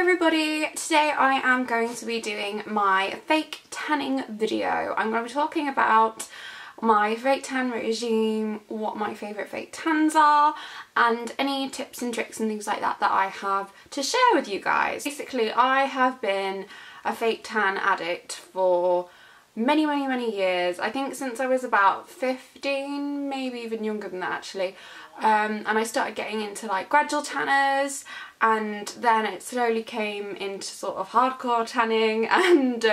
everybody, today I am going to be doing my fake tanning video. I'm going to be talking about my fake tan regime, what my favourite fake tans are, and any tips and tricks and things like that that I have to share with you guys. Basically, I have been a fake tan addict for many years. I think since I was about 15, maybe even younger than that actually. And I started getting into like gradual tanners, and then it slowly came into sort of hardcore tanning, and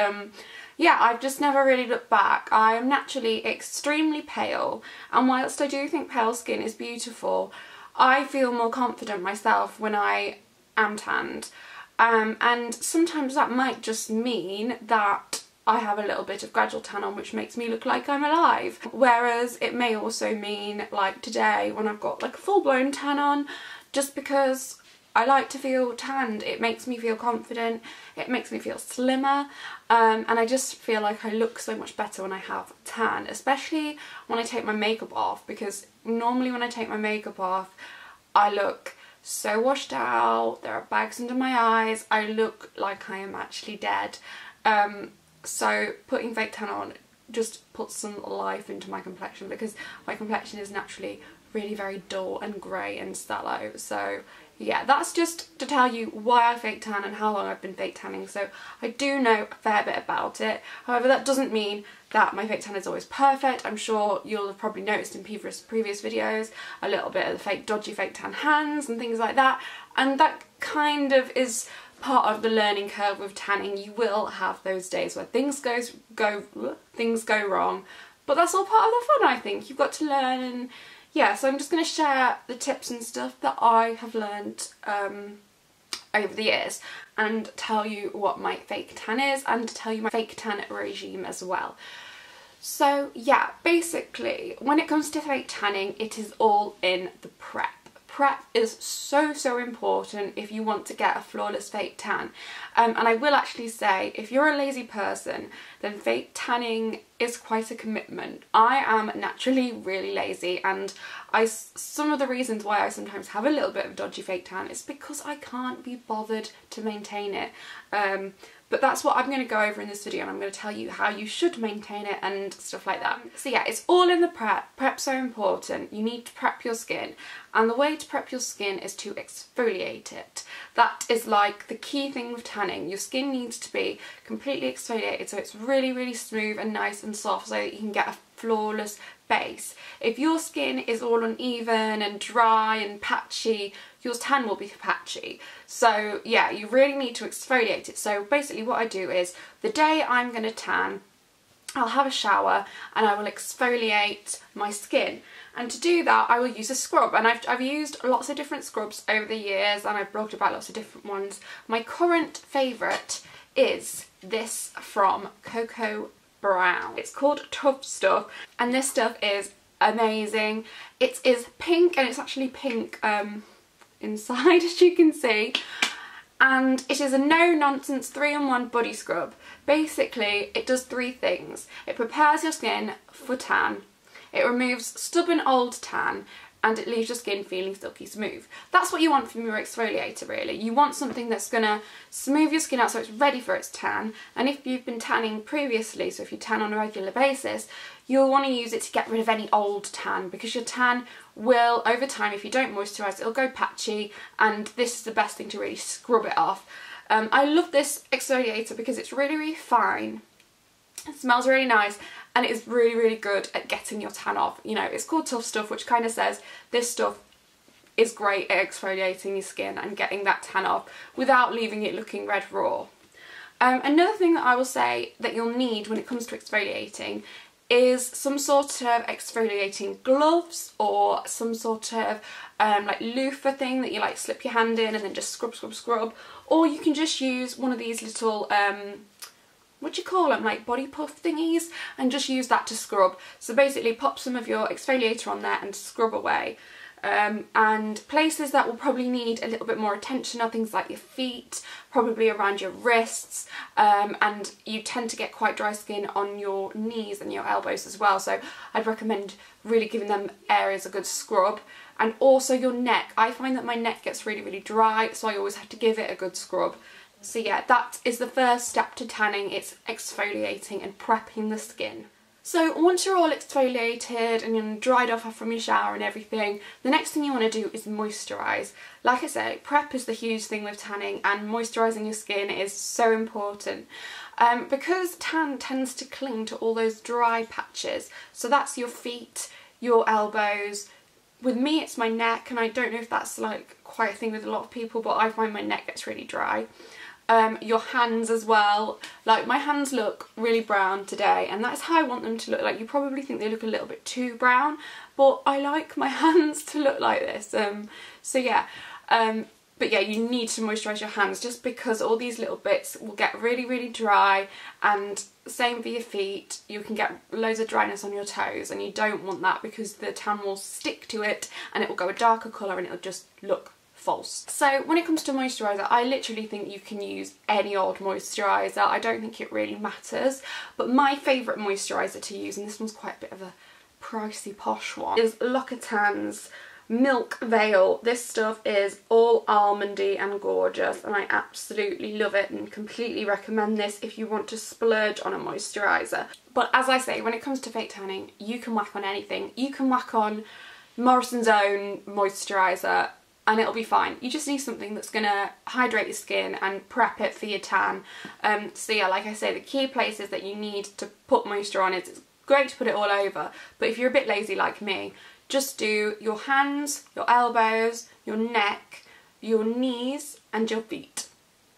yeah, I've just never really looked back. I am naturally extremely pale, and whilst I do think pale skin is beautiful, I feel more confident myself when I am tanned. And sometimes that might just mean that I have a little bit of gradual tan on, which makes me look like I'm alive. Whereas it may also mean, like today, when I've got like a full-blown tan on, just because I like to feel tanned. It makes me feel confident, it makes me feel slimmer, and I just feel like I look so much better when I have tan, especially when I take my makeup off, because normally when I take my makeup off, I look so washed out, there are bags under my eyes, I look like I am actually dead. So putting fake tan on just puts some life into my complexion, because my complexion is naturally really very dull and grey and sallow. So yeah, that's just to tell you why I fake tan and how long I've been fake tanning. So I do know a fair bit about it. However, that doesn't mean that my fake tan is always perfect. I'm sure you'll have probably noticed in previous videos a little bit of the fake dodgy fake tan hands and things like that, and that kind of is part of the learning curve with tanning. You will have those days where things go wrong, but that's all part of the fun, I think. You've got to learn, and yeah, so I'm just going to share the tips and stuff that I have learned over the years, and tell you what my fake tan is, and tell you my fake tan regime as well. So yeah, basically when it comes to fake tanning, it is all in the prep. Prep is so important if you want to get a flawless fake tan, and I will actually say, if you're a lazy person, then fake tanning is quite a commitment. I am naturally really lazy, and some of the reasons why I sometimes have a little bit of dodgy fake tan is because I can't be bothered to maintain it. But that's what I'm going to go over in this video, and I'm going to tell you how you should maintain it and stuff like that. So yeah, it's all in the prep. Prep's so important. You need to prep your skin, and the way to prep your skin is to exfoliate it. That is like the key thing with tanning. Your skin needs to be completely exfoliated, so it's really smooth and nice and soft, so that you can get a flawless base. If your skin is all uneven and dry and patchy, your tan will be patchy. So yeah, you really need to exfoliate it. So basically what I do is, the day I'm going to tan, I'll have a shower and I will exfoliate my skin. And to do that, I will use a scrub, and I've used lots of different scrubs over the years, and I've blogged about lots of different ones. My current favourite is this from Cocoa Brown. It's called Tough Stuff, and this stuff is amazing. It is pink, and it's actually pink inside, as you can see, and it is a no-nonsense 3-in-1 body scrub. Basically, it does 3 things. It prepares your skin for tan, it removes stubborn old tan, and it leaves your skin feeling silky smooth. That's what you want from your exfoliator, really. You want something that's going to smooth your skin out so it's ready for its tan. And if you've been tanning previously, so if you tan on a regular basis, you'll want to use it to get rid of any old tan, because your tan will, over time, if you don't moisturise, it'll go patchy, and this is the best thing to really scrub it off. I love this exfoliator because it's really fine. It smells really nice, and it is really good at getting your tan off. You know, it's called Tough Stuff, which kind of says this stuff is great at exfoliating your skin and getting that tan off without leaving it looking red raw. Another thing that I will say that you'll need when it comes to exfoliating is some sort of exfoliating gloves, or some sort of like loofah thing that you like slip your hand in and then just scrub, or you can just use one of these little what do you call them, like body puff thingies, and just use that to scrub. So basically pop some of your exfoliator on there and scrub away. And places that will probably need a little bit more attention are things like your feet, probably around your wrists, and you tend to get quite dry skin on your knees and your elbows as well, so I'd recommend really giving them areas a good scrub. and also your neck. I find that my neck gets really, really dry, so I always have to give it a good scrub. So yeah, that is the first step to tanning. It's exfoliating and prepping the skin. So once you're all exfoliated and you're dried off from your shower and everything, the next thing you want to do is moisturise. Like I say, prep is the huge thing with tanning, and moisturising your skin is so important. Because tan tends to cling to all those dry patches, so that's your feet, your elbows. With me it's my neck, and I don't know if that's like quite a thing with a lot of people, but I find my neck gets really dry. Your hands as well. Like, my hands look really brown today, and that's how I want them to look. Like, you probably think they look a little bit too brown, but I like my hands to look like this. So yeah, but yeah, you need to moisturise your hands, just because all these little bits will get really, really dry, and same for your feet. You can get loads of dryness on your toes, and you don't want that, because the tan will stick to it and it will go a darker colour and it'll just look false. So when it comes to moisturiser, I literally think you can use any old moisturiser. I don't think it really matters, but my favourite moisturiser to use, and this one's quite a bit of a pricey posh one, is L'Occitans Milk Veil. This stuff is all almondy and gorgeous, and I absolutely love it and completely recommend this if you want to splurge on a moisturiser. But as I say, when it comes to fake tanning, you can whack on anything. You can whack on Morrison's Own moisturiser and it'll be fine. You just need something that's going to hydrate your skin and prep it for your tan. So yeah, like I say, the key places that you need to put moisture on is, it's great to put it all over, but if you're a bit lazy like me, just do your hands, your elbows, your neck, your knees and your feet.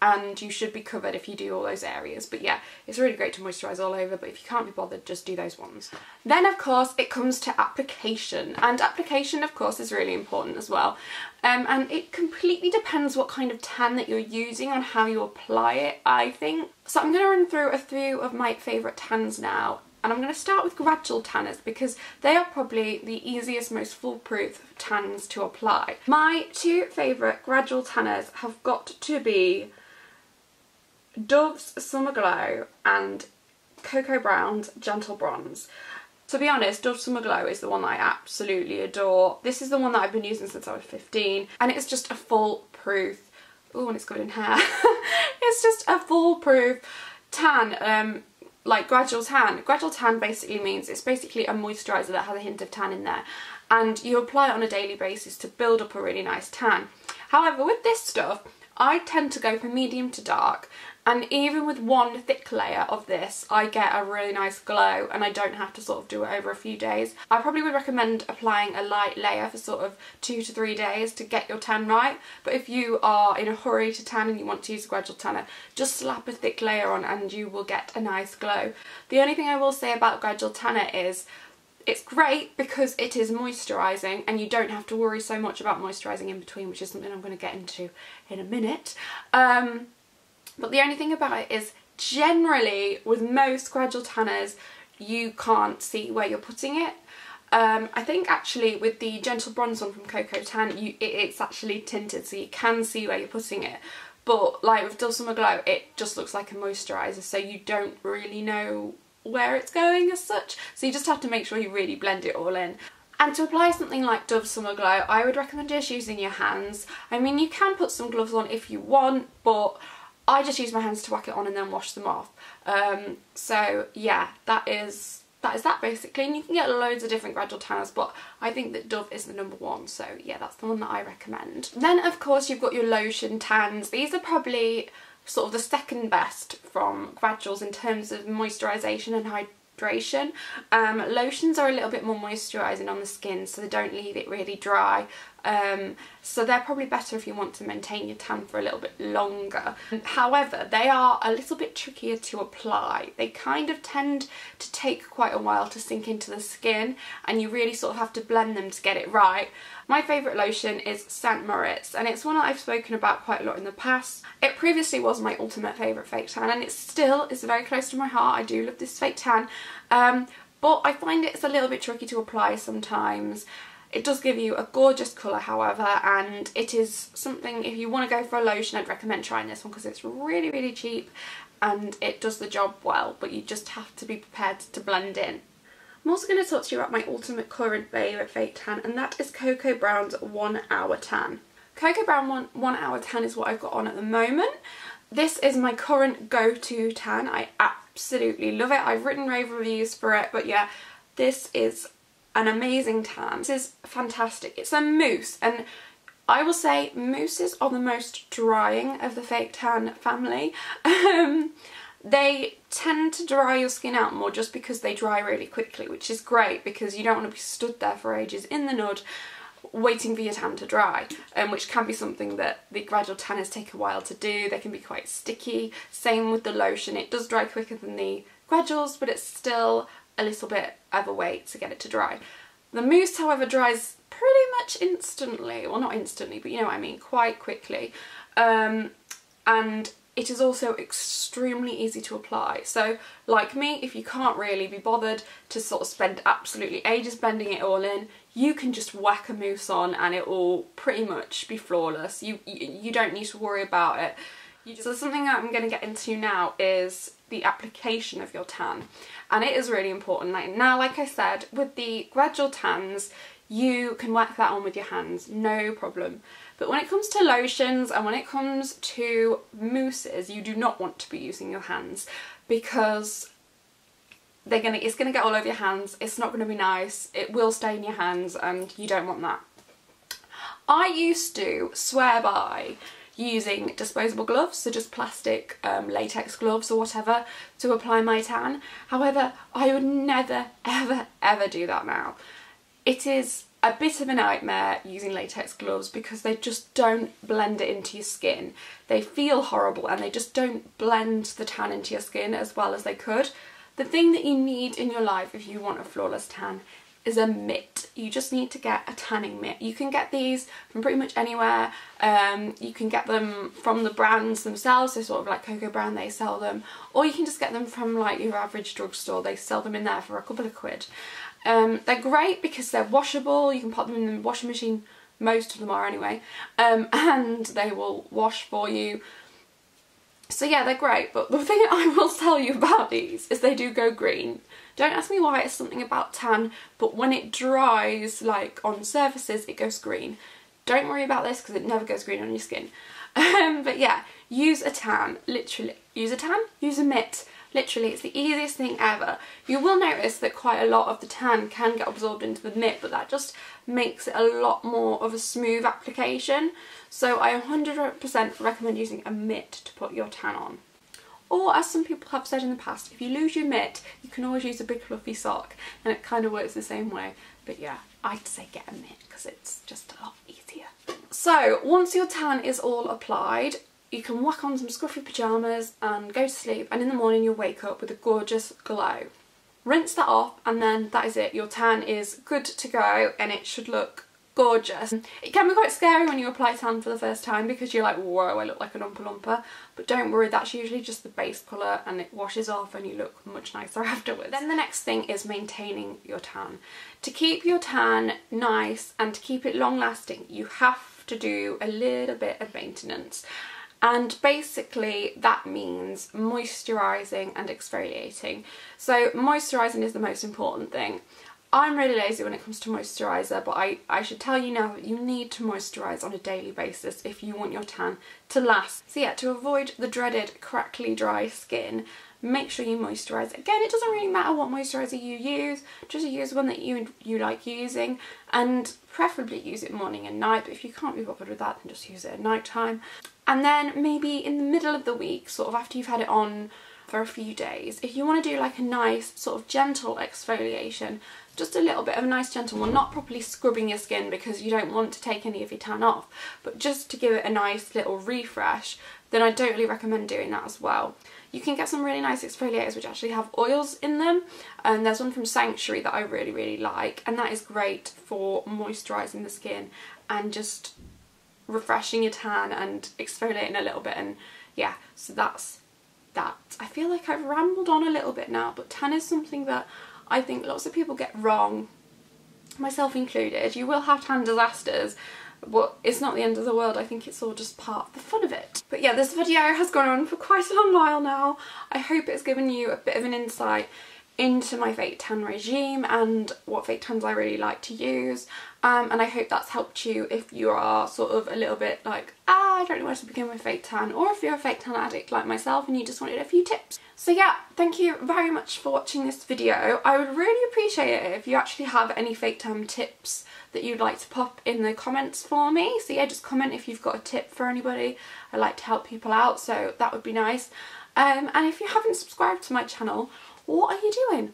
And you should be covered if you do all those areas. But yeah, it's really great to moisturise all over, but if you can't be bothered, just do those ones. Then of course it comes to application, and application of course is really important as well. And it completely depends what kind of tan that you're using on how you apply it, I think. So I'm going to run through a few of my favourite tans now. And I'm going to start with gradual tanners, because they are probably the easiest, most foolproof tans to apply. My two favourite gradual tanners have got to be Dove's Summer Glow and Cocoa Brown's Gentle Bronze. To be honest, Dove's Summer Glow is the one that I absolutely adore. This is the one that I've been using since I was 15, and it's just a foolproof, oh, and it's covered in hair. It's just a foolproof tan, like gradual tan. Gradual tan basically means it's basically a moisturiser that has a hint of tan in there, and you apply it on a daily basis to build up a really nice tan. However, with this stuff, I tend to go from medium to dark, and even with one thick layer of this I get a really nice glow, and I don't have to sort of do it over a few days. I probably would recommend applying a light layer for sort of 2 to 3 days to get your tan right, but if you are in a hurry to tan and you want to use a gradual tanner, just slap a thick layer on and you will get a nice glow. The only thing I will say about gradual tanner is it's great because it is moisturising and you don't have to worry so much about moisturising in between, which is something I'm going to get into in a minute. But the only thing about it is, generally with most gradual tanners you can't see where you're putting it. I think actually with the Gentle Bronze one from Cocoa Tan, it's actually tinted so you can see where you're putting it. But like with Dove's Summer Glow, it just looks like a moisturiser, so you don't really know where it's going as such. So you just have to make sure you really blend it all in. And to apply something like Dove's Summer Glow, I would recommend just using your hands. I mean, you can put some gloves on if you want, but I just use my hands to whack it on and then wash them off. So yeah, that is that basically, and you can get loads of different gradual tanners, but I think that Dove is the #1, so yeah, that's the one that I recommend. Then of course you've got your lotion tans. These are probably sort of the second best from graduals in terms of moisturisation and hydration. Lotions are a little bit more moisturising on the skin, so they don't leave it really dry. So they're probably better if you want to maintain your tan for a little bit longer. However, they are a little bit trickier to apply. They kind of tend to take quite a while to sink into the skin, and you really sort of have to blend them to get it right. My favourite lotion is St. Moritz, and it's one that I've spoken about quite a lot in the past. It previously was my ultimate favourite fake tan, and it still is very close to my heart. I do love this fake tan, but I find it's a little bit tricky to apply sometimes. It does give you a gorgeous colour, however, and it is something, if you want to go for a lotion, I'd recommend trying this one because it's really, really cheap and it does the job well, but you just have to be prepared to blend in. I'm also going to talk to you about my ultimate current favourite fake tan, and that is Cocoa Brown's 1 Hour Tan. Cocoa Brown 1 Hour Tan is what I've got on at the moment. This is my current go-to tan. I absolutely love it. I've written rave reviews for it, but yeah, this is an amazing tan. This is fantastic. It's a mousse, and I will say mousses are the most drying of the fake tan family. They tend to dry your skin out more just because they dry really quickly, which is great because you don't want to be stood there for ages in the nud waiting for your tan to dry, which can be something that the gradual tanners take a while to do. They can be quite sticky. Same with the lotion. It does dry quicker than the graduals, but it's still a little bit of a wait to get it to dry. The mousse, however, dries pretty much instantly. Well, not instantly, but you know what I mean, quite quickly. And it is also extremely easy to apply. So, like me, if you can't really be bothered to sort of spend absolutely ages blending it all in, you can just whack a mousse on and it will pretty much be flawless. You don't need to worry about it. So something that I'm going to get into now is the application of your tan, and it is really important. Now, like I said, with the gradual tans, you can whack that on with your hands, no problem. But when it comes to lotions and when it comes to mousses, you do not want to be using your hands because it's gonna get all over your hands. It's not gonna be nice. It will stain your hands, and you don't want that. I used to swear by using disposable gloves, so just plastic latex gloves or whatever, to apply my tan. However, I would never, ever, ever do that now. It is a bit of a nightmare using latex gloves because they just don't blend it into your skin. They feel horrible and they just don't blend the tan into your skin as well as they could. The thing that you need in your life if you want a flawless tan is a mitt. You just need to get a tanning mitt. You can get these from pretty much anywhere. You can get them from the brands themselves, so sort of like Cocoa Brown, they sell them, or you can just get them from like your average drugstore. They sell them in there for a couple of quid. They're great because they're washable. You can pop them in the washing machine, most of them are anyway, and they will wash for you. So yeah, they're great, but the thing I will tell you about these is they do go green. Don't ask me why, it's something about tan, but when it dries, like on surfaces, it goes green. Don't worry about this because it never goes green on your skin. But yeah, use a tan, literally. Use a tan, use a mitt. Literally, it's the easiest thing ever. You will notice that quite a lot of the tan can get absorbed into the mitt, but that just makes it a lot more of a smooth application. So I 100% recommend using a mitt to put your tan on. Or, as some people have said in the past, if you lose your mitt, you can always use a big fluffy sock, and it kind of works the same way. But yeah, I'd say get a mitt because it's just a lot easier. So, once your tan is all applied, you can whack on some scruffy pyjamas and go to sleep, and in the morning you'll wake up with a gorgeous glow. Rinse that off and then that is it. Your tan is good to go and it should look gorgeous. It can be quite scary when you apply tan for the first time because you're like, whoa, I look like an Oompa Loompa, but don't worry, that's usually just the base colour and it washes off and you look much nicer afterwards. Then the next thing is maintaining your tan. To keep your tan nice and to keep it long lasting, you have to do a little bit of maintenance. And basically that means moisturising and exfoliating. So moisturising is the most important thing. I'm really lazy when it comes to moisturiser, but I should tell you now that you need to moisturise on a daily basis if you want your tan to last. So yeah, to avoid the dreaded crackly dry skin, make sure you moisturise. Again, it doesn't really matter what moisturiser you use, just use one that you like using, and preferably use it morning and night, but if you can't be bothered with that, then just use it at night time. And then maybe in the middle of the week, sort of after you've had it on for a few days, if you want to do like a nice sort of gentle exfoliation, just a little bit of a nice gentle one, not properly scrubbing your skin because you don't want to take any of your tan off, but just to give it a nice little refresh, then I totally recommend doing that as well. You can get some really nice exfoliators which actually have oils in them, and there's one from Sanctuary that I really like, and that is great for moisturising the skin and just refreshing your tan and exfoliating a little bit. And yeah, so that's that. I feel like I've rambled on a little bit now, but tan is something that I think lots of people get wrong, myself included. You will have tan disasters, but it's not the end of the world. I think it's all just part of the fun of it. But yeah, this video has gone on for quite a long while now. I hope it's given you a bit of an insight into my fake tan regime and what fake tans I really like to use, and I hope that's helped you if you are sort of a little bit like, I don't know where to begin with fake tan, or if you're a fake tan addict like myself and you just wanted a few tips. So yeah, thank you very much for watching this video. I would really appreciate it if you actually have any fake tan tips that you'd like to pop in the comments for me. So yeah, just comment if you've got a tip for anybody. I like to help people out, so that would be nice. And if you haven't subscribed to my channel, what are you doing?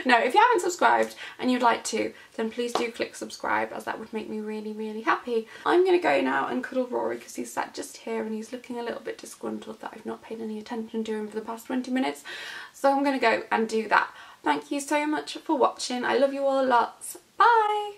No, if you haven't subscribed and you'd like to, then please do click subscribe, as that would make me really, really happy. I'm going to go now and cuddle Rory because he's sat just here and he's looking a little bit disgruntled that I've not paid any attention to him for the past 20 minutes. So I'm going to go and do that. Thank you so much for watching. I love you all lots. Bye!